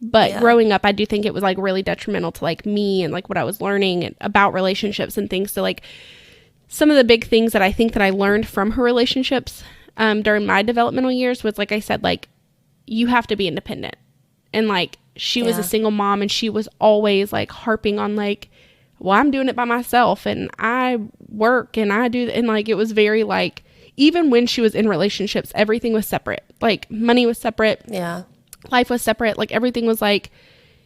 But growing up, I do think it was like really detrimental to like me and like what I was learning about relationships and things. So like some of the big things that I think that I learned from her relationships during my developmental years was, like I said, like, you have to be independent. And like she was a single mom, and she was always like harping on like, well, I'm doing it by myself and I work and I do, and like it was very like, even when she was in relationships, everything was separate. Like money was separate. Yeah. Life was separate. Like everything was like,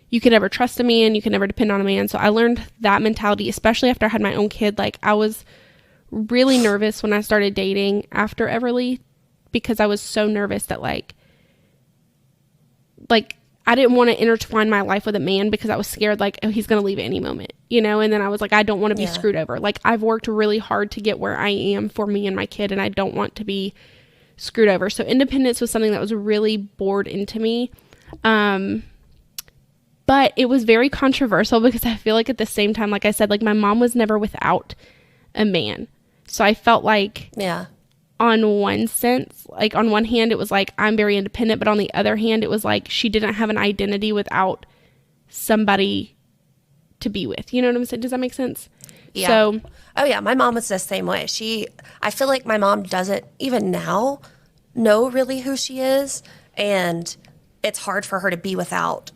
you can never trust a man, you can never depend on a man. So I learned that mentality, especially after I had my own kid. Like I was really nervous when I started dating after Everly, because I was so nervous that like I didn't want to intertwine my life with a man because I was scared like, oh, he's going to leave at any moment, you know? And then I was like, I don't want to be screwed over. Like I've worked really hard to get where I am for me and my kid, and I don't want to be screwed over. So independence was something that was really bored into me. But it was very controversial because I feel like at the same time, like I said, like my mom was never without a man. So I felt like on one sense, like on one hand, it was like, I'm very independent, but on the other hand, it was like, she didn't have an identity without somebody to be with. You know what I'm saying? Does that make sense? Yeah. So, oh yeah. My mom was the same way. I feel like my mom doesn't even now know really who she is. And it's hard for her to be without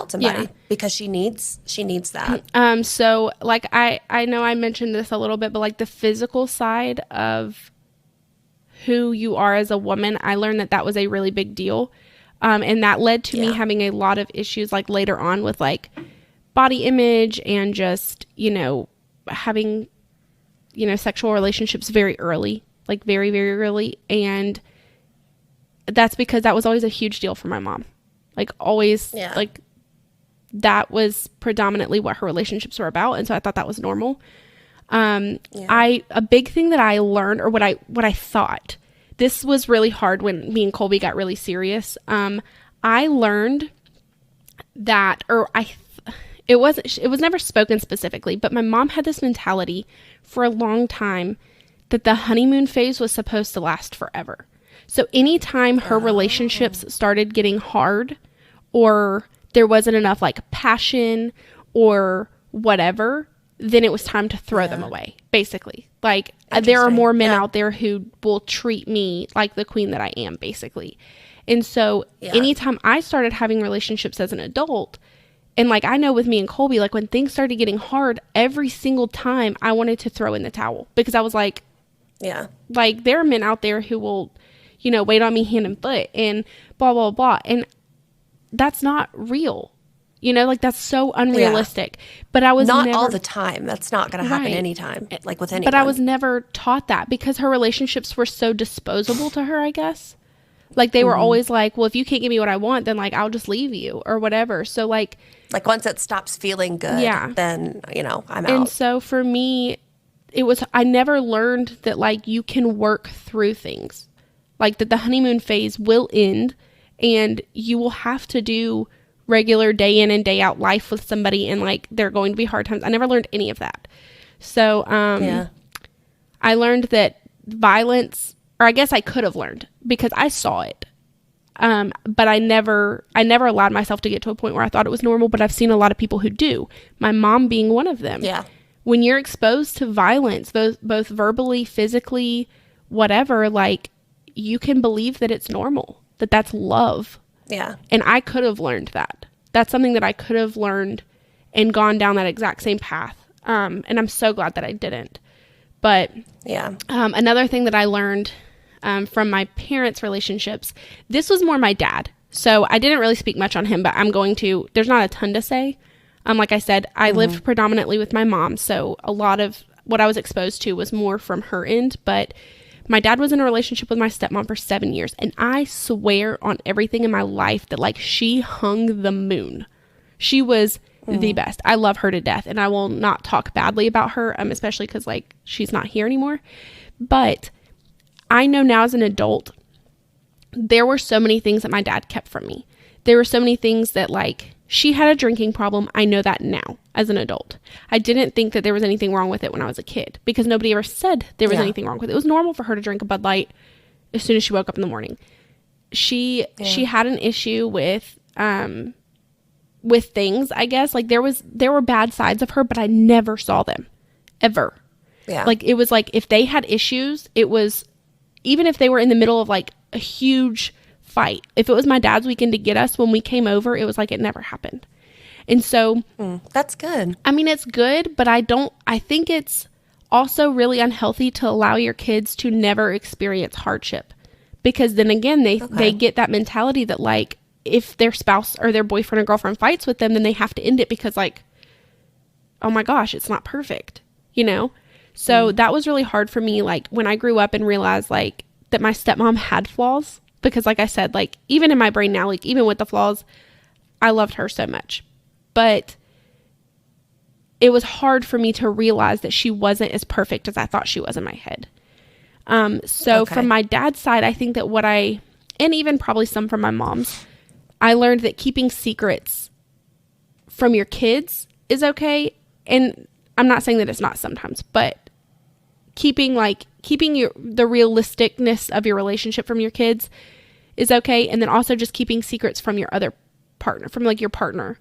somebody because she needs that. So like, I know I mentioned this a little bit, but like the physical side of who you are as a woman, I learned that was a really big deal. And that led to me having a lot of issues like later on with like body image and just, you know, having, sexual relationships very early, like very, very early. And that's because that was always a huge deal for my mom. Like always, like that was predominantly what her relationships were about. And so I thought that was normal. A big thing that I learned, or what I thought, this was really hard when me and Colby got really serious. I learned that, it was never spoken specifically, but my mom had this mentality for a long time that the honeymoon phase was supposed to last forever. So anytime her relationships started getting hard, or there wasn't enough like passion or whatever, then it was time to throw them away, basically. Like there are more men out there who will treat me like the queen that I am, basically. And so anytime I started having relationships as an adult, and like I know with me and Colby, like when things started getting hard, every single time I wanted to throw in the towel, because I was like, like there are men out there who will, wait on me hand and foot and blah, blah, blah. And that's not real. Like that's so unrealistic. But I was not all the time. That's not going to happen anytime, like with anyone. But I was never taught that, because her relationships were so disposable to her, I guess. Like they were always like, well, if you can't give me what I want, then like I'll just leave you or whatever. So like once it stops feeling good, then I'm out. And so for me, I never learned that like you can work through things, like that the honeymoon phase will end and you will have to do regular day in and day out life with somebody, and like there are going to be hard times. I never learned any of that. So I learned that violence, or I guess I could have learned because I saw it. But I never allowed myself to get to a point where I thought it was normal, but I've seen a lot of people who do, my mom being one of them. Yeah. When you're exposed to violence, both verbally, physically, whatever, like you can believe that it's normal, that that's love. Yeah. And I could have learned that. That's something that I could have learned and gone down that exact same path. And I'm so glad that I didn't. But another thing that I learned from my parents' relationships, this was more my dad. So I didn't really speak much on him, but there's not a ton to say. Like I said, I lived predominantly with my mom. So a lot of what I was exposed to was more from her end. But my dad was in a relationship with my stepmom for 7 years. And I swear on everything in my life that like she hung the moon. She was the best. I love her to death. And I will not talk badly about her, especially because like she's not here anymore. But I know now as an adult, there were so many things that my dad kept from me. There were so many things that like, she had a drinking problem. I know that now as an adult. I didn't think that there was anything wrong with it when I was a kid, because nobody ever said there was anything wrong with it. It was normal for her to drink a Bud Light as soon as she woke up in the morning. She had an issue with things, I guess. Like there were bad sides of her, but I never saw them ever. Yeah. Like it was like if they had issues, it was, even if they were in the middle of like a huge fight, if it was my dad's weekend to get us when we came over, it was like it never happened. And so that's good. I mean, it's good, but I think it's also really unhealthy to allow your kids to never experience hardship, because then again, they get that mentality that like if their spouse or their boyfriend or girlfriend fights with them, then they have to end it because like, oh my gosh, it's not perfect, So that was really hard for me. Like when I grew up and realized like that my stepmom had flaws, because like I said, like even in my brain now, like even with the flaws, I loved her so much, but it was hard for me to realize that she wasn't as perfect as I thought she was in my head. From my dad's side, I think that and even probably some from my mom's, I learned that keeping secrets from your kids is okay. And I'm not saying that it's not sometimes, but keeping the realisticness of your relationship from your kids is okay. And then also just keeping secrets from your other partner, from like your partner.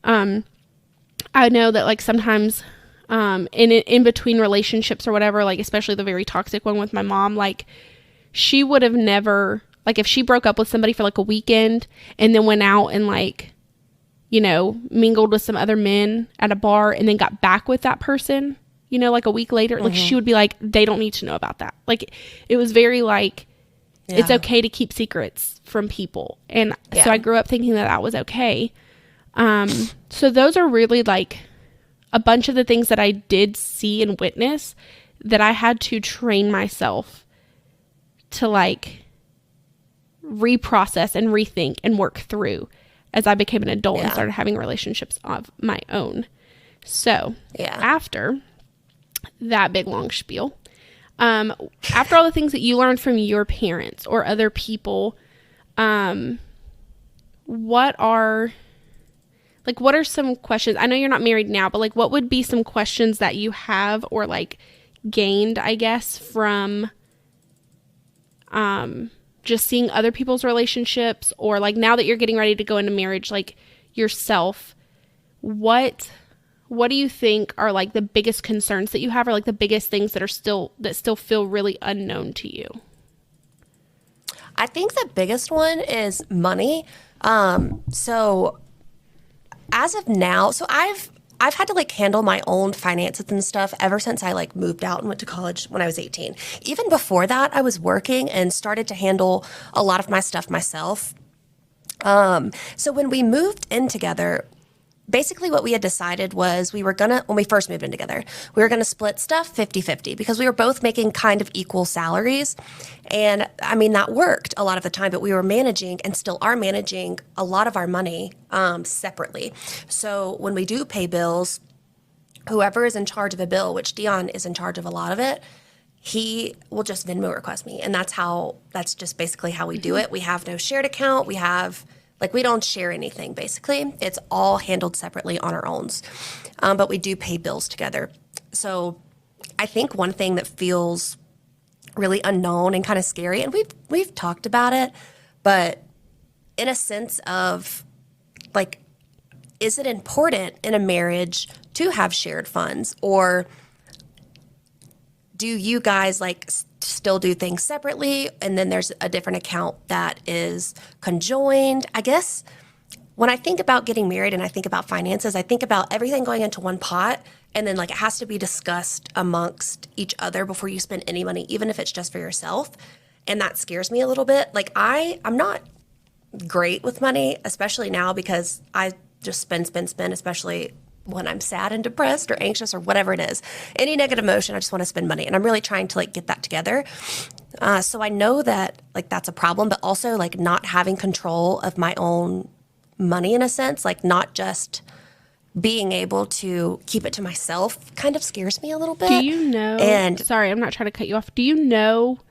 I know that like sometimes, in between relationships or whatever, like especially the very toxic one with my mom, like she would have never, like if she broke up with somebody for like a weekend and then went out and like, mingled with some other men at a bar and then got back with that person, like a week later, like she would be like, they don't need to know about that. Like it was very like, it's okay to keep secrets from people. And so I grew up thinking that was okay. So those are really like a bunch of the things that I did see and witness that I had to train myself to like reprocess and rethink and work through as I became an adult and started having relationships of my own. So after that big long spiel, after all the things that you learned from your parents or other people, what are some questions? I know you're not married now, but like what would be some questions that you have or like gained, I guess, from just seeing other people's relationships, or like now that you're getting ready to go into marriage, like yourself, what do you think are like the biggest concerns that you have, or like the biggest things that still feel really unknown to you? I think the biggest one is money. So as of now, so I've had to like handle my own finances and stuff ever since I like moved out and went to college when I was 18. Even before that, I was working and started to handle a lot of my stuff myself. So when we moved in together, basically what we had decided was when we first moved in together, we were going to split stuff 50-50 because we were both making kind of equal salaries. And I mean, that worked a lot of the time, but we were managing and still are managing a lot of our money separately. So when we do pay bills, whoever is in charge of a bill, which Dion is in charge of a lot of it, he will just Venmo request me. And that's just basically how we do it. We have no shared account. We don't share anything, basically. It's all handled separately on our own. But we do pay bills together. So I think one thing that feels really unknown and kind of scary, and we've talked about it, but in a sense of, like, is it important in a marriage to have shared funds? Or do you guys, like, still do things separately, and then there's a different account that is conjoined? I guess when I think about getting married and I think about finances, I think about everything going into one pot, and then like it has to be discussed amongst each other before you spend any money, even if it's just for yourself. And that scares me a little bit. Like I'm not great with money, especially now, because I just spend, especially when I'm sad and depressed or anxious or whatever it is. Any negative emotion, I just want to spend money. And I'm really trying to like get that together. So I know that like that's a problem, but also like not having control of my own money in a sense, like not just being able to keep it to myself kind of scares me a little bit. Do you know, sorry, I'm not trying to cut you off. Do you know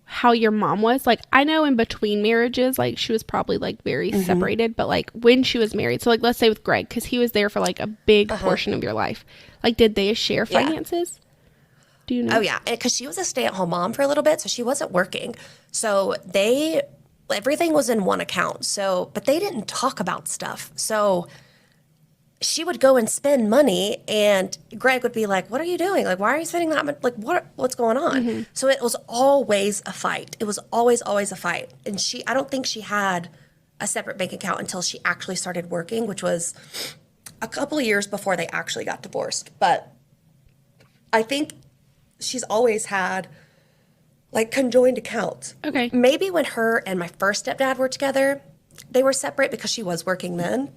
how your mom was? Like, I know in between marriages, like she was probably like very separated, but like when she was married, so like let's say with Greg, because he was there for like a big portion of your life, like did they share finances? Do you know? Oh yeah, because she was a stay-at-home mom for a little bit, so she wasn't working. So everything was in one account. So, but they didn't talk about stuff. So she would go and spend money, and Greg would be like, what are you doing? Like, why are you spending that much? Like, what's going on? So it was always a fight. It was always a fight. And I don't think she had a separate bank account until she actually started working, which was a couple of years before they actually got divorced. But I think she's always had like conjoined accounts. Okay. Maybe when her and my first stepdad were together, they were separate because she was working then.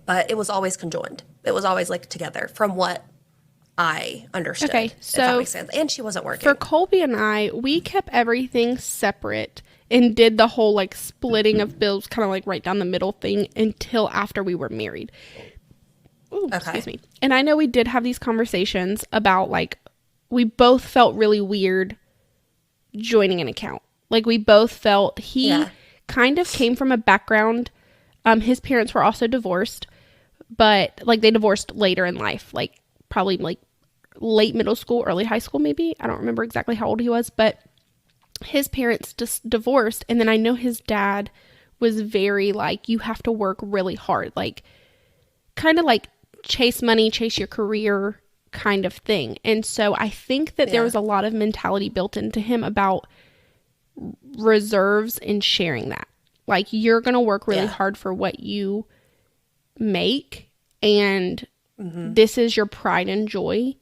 But it was always conjoined. It was always like together from what I understood. Okay, so if that makes sense. And she wasn't working. For Colby and I, we kept everything separate and did the whole like splitting of bills, kind of like right down the middle thing, until after we were married. Ooh, excuse me. And I know we did have these conversations about like, we both felt really weird joining an account. Like we both felt he kind of came from a background. His parents were also divorced, but like they divorced later in life, like probably like late middle school, early high school, maybe. I don't remember exactly how old he was, but his parents just divorced. And then I know his dad was very like, you have to work really hard, like kind of like chase money, chase your career kind of thing. And so I think that there was a lot of mentality built into him about reserves and sharing that. Like, you're going to work really hard for what you make, and this is your pride and joy.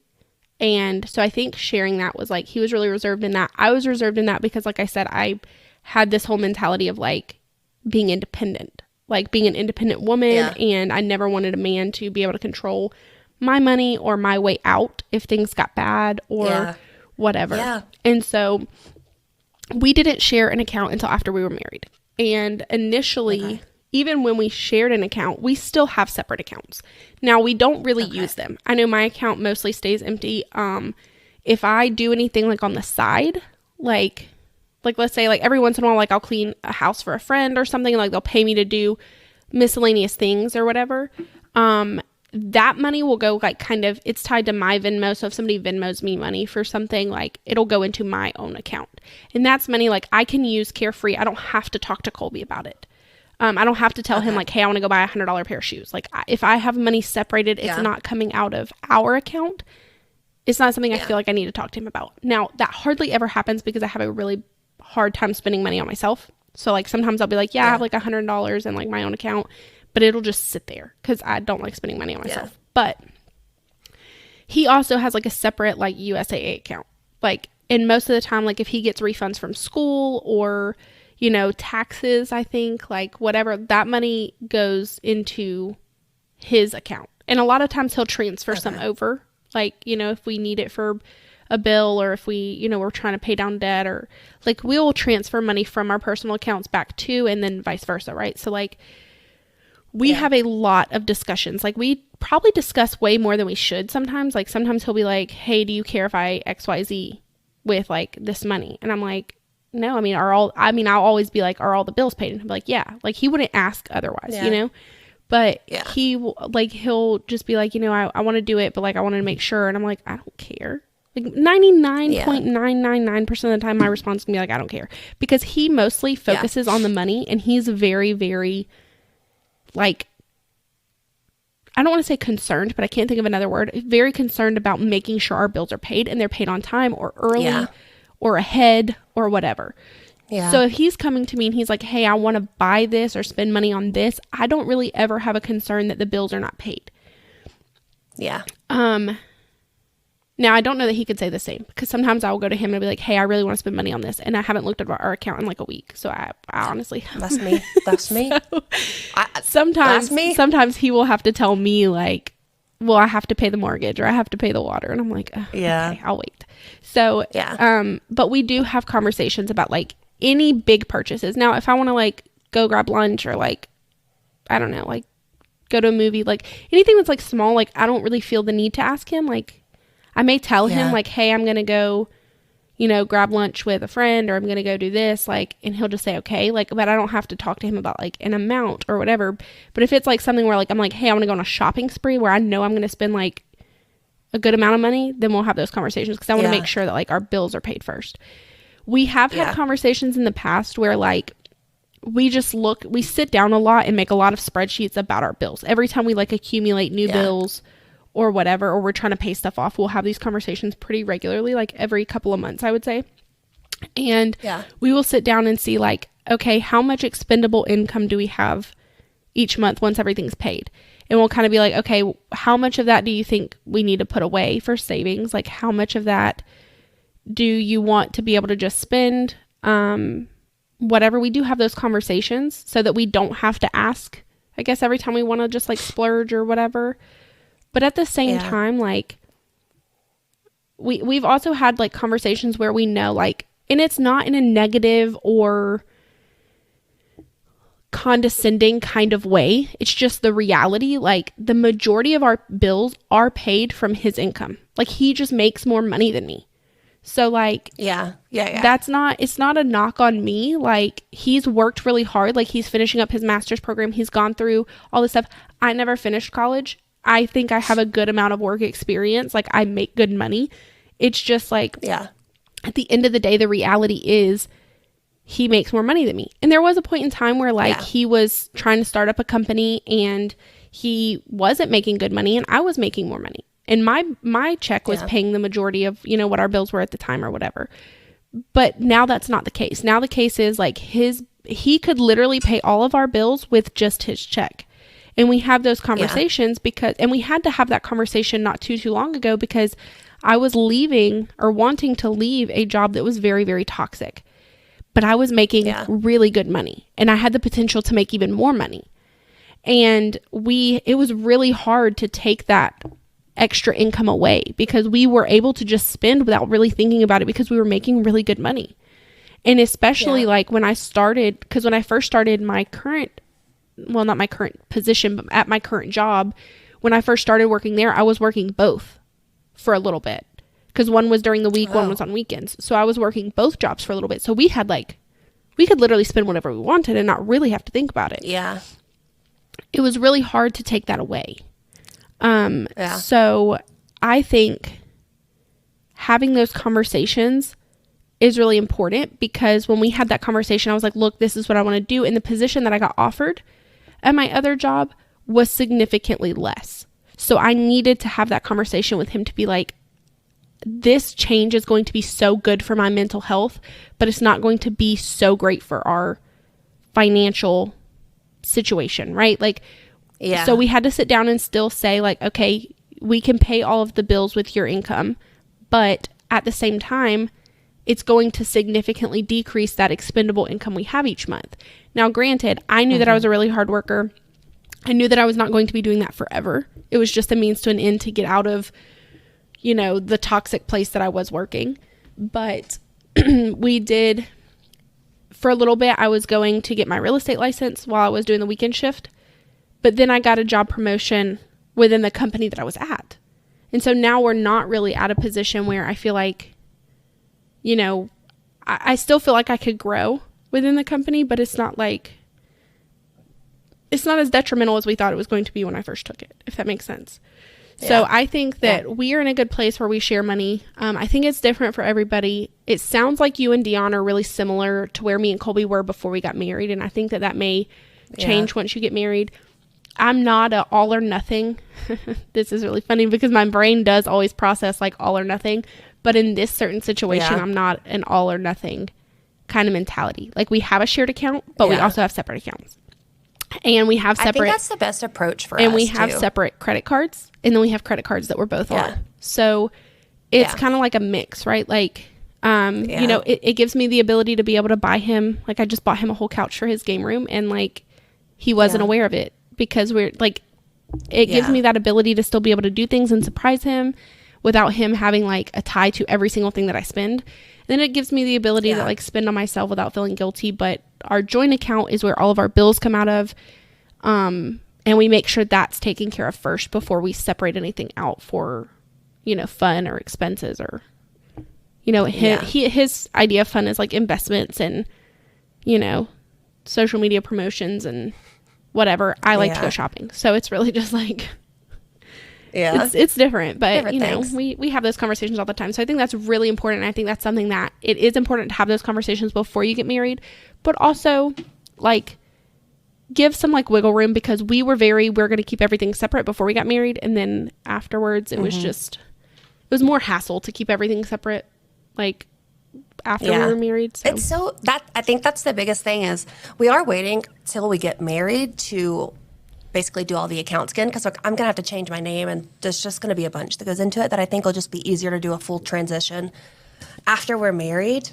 And so I think sharing that was like, he was really reserved in that. I was reserved in that because, like I said, I had this whole mentality of like being independent, like being an independent woman. And I never wanted a man to be able to control my money or my way out if things got bad, or whatever. Yeah. And so we didn't share an account until after we were married. And initially, even when we shared an account, we still have separate accounts. Now, we don't really use them. I know my account mostly stays empty. If I do anything like on the side, like let's say like every once in a while, like I'll clean a house for a friend or something, like they'll pay me to do miscellaneous things or whatever. That money will go like kind of, it's tied to my Venmo. So if somebody Venmos me money for something, like it'll go into my own account. And that's money like I can use carefree. I don't have to talk to Colby about it. I don't have to tell him like, hey, I want to go buy $100 pair of shoes. Like if I have money separated, it's not coming out of our account. It's not something I feel like I need to talk to him about. Now, that hardly ever happens because I have a really hard time spending money on myself. So like sometimes I'll be like, I have like $100 in like my own account, but it'll just sit there because I don't like spending money on myself. But he also has like a separate like USAA account. Like, and most of the time, like if he gets refunds from school or, you know, taxes, I think like whatever, that money goes into his account. And a lot of times he'll transfer some over, like, you know, if we need it for a bill or if we, you know, we're trying to pay down debt or like we'll transfer money from our personal accounts back to, and then vice versa. Right. So like, we have a lot of discussions. Like we probably discuss way more than we should sometimes. Like sometimes he'll be like, hey, do you care if I XYZ with like this money? And I'm like, no, I'll always be like, are all the bills paid? And he'll be like, yeah. Like he wouldn't ask otherwise, you know? But he'll just be like, you know, I want to do it, but like I wanted to make sure. And I'm like, I don't care. Like 99.999% of the time my response can be like, I don't care. Because he mostly focuses on the money, and he's very, very like, I don't want to say concerned, but I can't think of another word. Very concerned about making sure our bills are paid, and they're paid on time or early or ahead or whatever. Yeah. So if he's coming to me and he's like, hey, I want to buy this or spend money on this, I don't really ever have a concern that the bills are not paid. Yeah. Now, I don't know that he could say the same, because sometimes I'll go to him and be like, hey, I really want to spend money on this. And I haven't looked at our account in like a week. So I honestly. That's me. That's me. Sometimes he will have to tell me like, well, I have to pay the mortgage or I have to pay the water. And I'm like, okay, I'll wait. So, but we do have conversations about like any big purchases. Now, if I want to like go grab lunch or like, I don't know, like go to a movie, like anything that's like small, like I don't really feel the need to ask him. Like, I may tell him like, hey, I'm going to go, you know, grab lunch with a friend, or I'm going to go do this, like, and he'll just say, okay, like, but I don't have to talk to him about like an amount or whatever. But if it's like something where like, I'm like, hey, I want to go on a shopping spree where I know I'm going to spend like a good amount of money, then we'll have those conversations, because I want to make sure that like our bills are paid first. We have had conversations in the past where like, we sit down a lot and make a lot of spreadsheets about our bills. Every time we like accumulate new bills or whatever, or we're trying to pay stuff off, we'll have these conversations pretty regularly, like every couple of months, I would say. And we will sit down and see like, okay, how much expendable income do we have each month once everything's paid? And we'll kind of be like, okay, how much of that do you think we need to put away for savings? Like how much of that do you want to be able to just spend? Whatever. We do have those conversations so that we don't have to ask, I guess, every time we want to just like splurge or whatever. But at the same time, like we've also had like conversations where we know like, and it's not in a negative or condescending kind of way. It's just the reality. Like the majority of our bills are paid from his income. Like he just makes more money than me. So like, it's not a knock on me. Like he's worked really hard. Like he's finishing up his master's program. He's gone through all this stuff. I never finished college. I think I have a good amount of work experience. Like I make good money. It's just like, at the end of the day, the reality is he makes more money than me. And there was a point in time where like he was trying to start up a company and he wasn't making good money and I was making more money. And my check was paying the majority of, you know, what our bills were at the time or whatever. But now that's not the case. Now the case is like he could literally pay all of our bills with just his check. And we have those conversations and we had to have that conversation not too long ago, because I was leaving or wanting to leave a job that was very, very toxic, but I was making really good money and I had the potential to make even more money. And it was really hard to take that extra income away because we were able to just spend without really thinking about it because we were making really good money. And especially like when I started, because when I first started my current, well, not my current position, but at my current job, when I first started working there, I was working both for a little bit because one was during the week, one was on weekends. So I was working both jobs for a little bit. So we had like, we could literally spend whatever we wanted and not really have to think about it. Yeah. It was really hard to take that away. So I think having those conversations is really important because when we had that conversation, I was like, look, this is what I want to do. And the position that I got offered at my other job was significantly less. So I needed to have that conversation with him to be like, this change is going to be so good for my mental health, but it's not going to be so great for our financial situation, right? Like, so we had to sit down and still say like, okay, we can pay all of the bills with your income, but at the same time, it's going to significantly decrease that expendable income we have each month. Now, granted, I knew that I was a really hard worker. I knew that I was not going to be doing that forever. It was just a means to an end to get out of, you know, the toxic place that I was working. But we did, for a little bit, I was going to get my real estate license while I was doing the weekend shift. But then I got a job promotion within the company that I was at. And so now we're not really at a position where I feel like, you know, I still feel like I could grow within the company, but it's not like, it's not as detrimental as we thought it was going to be when I first took it, if that makes sense. Yeah. So I think that we are in a good place where we share money. I think it's different for everybody. It sounds like you and Dion are really similar to where me and Colby were before we got married. And I think that that may change once you get married. I'm not a all or nothing. This is really funny because my brain does always process like all or nothing. But in this certain situation, I'm not an all or nothing kind of mentality. Like we have a shared account, but we also have separate accounts. And we have separate. I think that's the best approach for us. And we have separate credit cards. And then we have credit cards that we're both on. So it's kind of like a mix, right? Like, you know, it gives me the ability to be able to buy him. Like I just bought him a whole couch for his game room. And like he wasn't aware of it because we're like, it gives me that ability to still be able to do things and surprise him without him having like a tie to every single thing that I spend. And then it gives me the ability to like spend on myself without feeling guilty. But our joint account is where all of our bills come out of. And we make sure that's taken care of first before we separate anything out for, you know, fun or expenses or, you know, his idea of fun is like investments and, you know, social media promotions and whatever. I like to go shopping. So it's really just like, it's different, but different, you know, we have those conversations all the time. So I think that's really important. I think that's something that it is important to have those conversations before you get married, but also like give some like wiggle room because we're going to keep everything separate before we got married. And then afterwards it was just, it was more hassle to keep everything separate. Like after we were married. So. It's so that, I think that's the biggest thing is we are waiting till we get married to basically do all the accounts again because I'm going to have to change my name and there's just going to be a bunch that goes into it that I think will just be easier to do a full transition after we're married.